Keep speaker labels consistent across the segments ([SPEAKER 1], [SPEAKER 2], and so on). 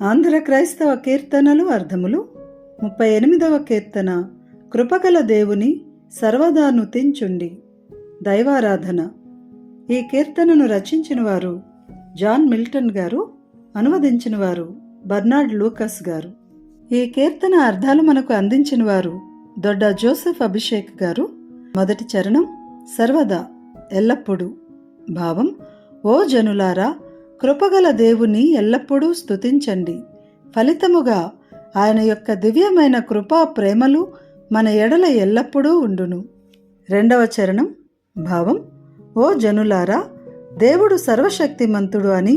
[SPEAKER 1] ఆంధ్ర క్రైస్తవ కీర్తనలు అర్థములు 38వ కీర్తన. కృపగల దేవుని సర్వదా నుతించుండి. దైవారాధన. ఈ కీర్తనను రచించిన వారు జాన్ మిల్టన్ గారు, అనువదించిన వారు బర్నార్డ్ లూకస్ గారు. ఈ కీర్తన అర్థాలు మనకు అందించిన వారు దొడ్డ జోసెఫ్ అభిషేక్ గారు. మొదటి చరణం సర్వదా ఎల్లప్పుడూ. భావం: ఓ జనులారా, కృపగల దేవుని ఎల్లప్పుడూ స్తుతించండి. ఫలితముగా ఆయన యొక్క దివ్యమైన కృపా ప్రేమలు మన ఎడల ఎల్లప్పుడూ ఉండును. రెండవ చరణం. భావం: ఓ జనులారా, దేవుడు సర్వశక్తిమంతుడు అని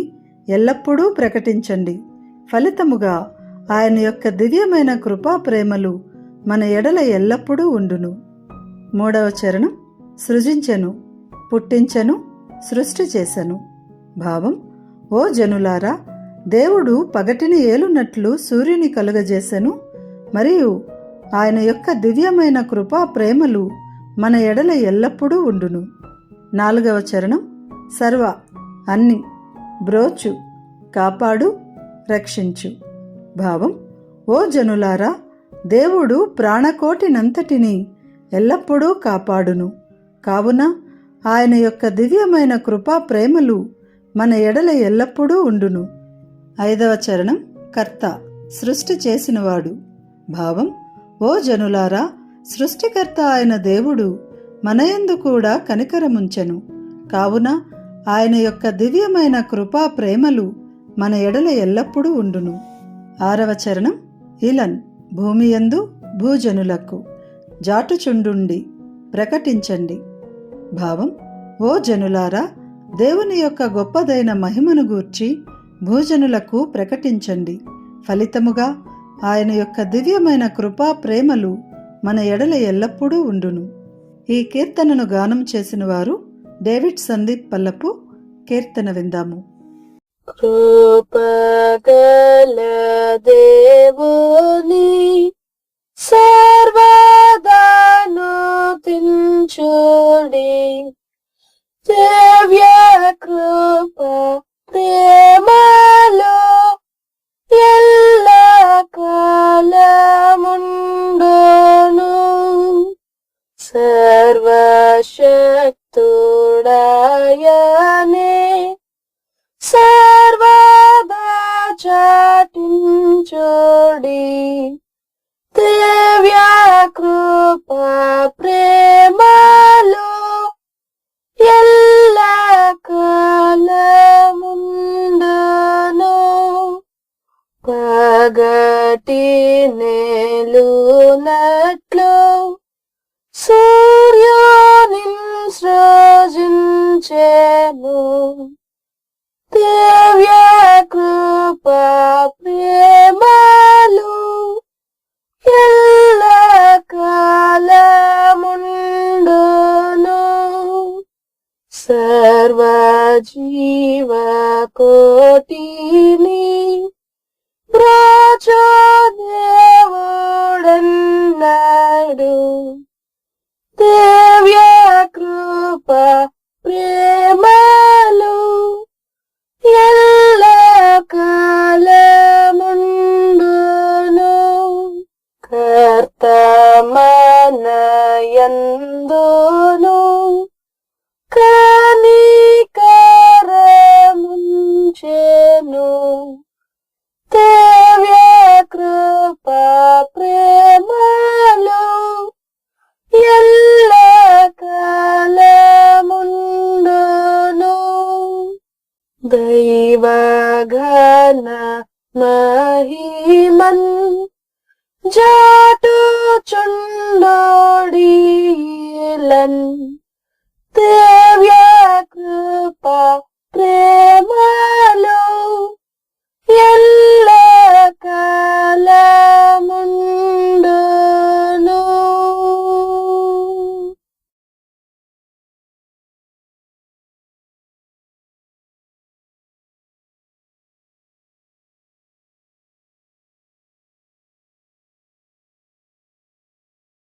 [SPEAKER 1] ఎల్లప్పుడూ ప్రకటించండి. ఫలితముగా ఆయన యొక్క దివ్యమైన కృపా ప్రేమలు మన ఎడల ఎల్లప్పుడూ ఉండును. మూడవ చరణం. సృజించెను, పుట్టించెను, సృష్టి చేసెను. భావం: ఓ జనులారా, దేవుడు పగటిని ఏలునట్లు సూర్యుని కలుగజేసెను, మరియు ఆయన యొక్క దివ్యమైన కృపా ప్రేమలు మన ఎడల ఎల్లప్పుడూ ఉండును. నాలుగవ చరణం. సర్వ, అన్ని, బ్రోచు, కాపాడు, రక్షించు. భావం: ఓ జనులారా, దేవుడు ప్రాణకోటినంతటిని ఎల్లప్పుడూ కాపాడును. కావున ఆయన యొక్క దివ్యమైన కృపా ప్రేమలు మన ఎడల ఎల్లప్పుడూ ఉండును. ఐదవ చరణం. కర్త, సృష్టి చేసినవాడు. భావం: ఓ జనులారా, సృష్టికర్త అయిన దేవుడు మనయందు కూడా కనికరముంచెను. కావున ఆయన యొక్క దివ్యమైన కృపా ప్రేమలు మన ఎడల ఎల్లప్పుడూ ఉండును. ఆరవ చరణం. ఇలన్, భూమియందు భూజనులకు జాటుచుండుండి, ప్రకటించండి. భావం: ఓ జనులారా, దేవుని యొక్క గొప్పదైన మహిమను గూర్చి భూజనులకు ప్రకటించండి. ఫలితముగా ఆయన యొక్క దివ్యమైన కృపా ప్రేమలు మన ఎడల ఎల్లప్పుడూ ఉండును. ఈ కీర్తనను గానం చేసిన వారు డేవిడ్ సందీప్ పల్లపు. కీర్తన విందాము.
[SPEAKER 2] కృపగల దేవుని సర్వదా నుతించుడి. దివ్య కృప ప్రేమలో ఎల్ల కాలముండును. సర్వశక్తుడాయనే సర్వదా చాటించుడి. దివ్య కృప ప్రేమలో ఎల్ల కాలముండును. పగటి నేలునట్లు సూర్యుని సృజించెను. దివ్య కృప ప్రేమలు ఎల్ల కాలముండును. సర్వజీవ కోటిని బ్రోచు దేవుడన్నాడు. దివ్య కృప ప్రేమలు ఎల్ల కాలముండును. కర్త మనయందును కనికరముంచెను. దివ్య కృప ప్రేమలు ఎల్ల కాలముండును. దైవఘన మహిమన్ జాటుచుండుడిలన్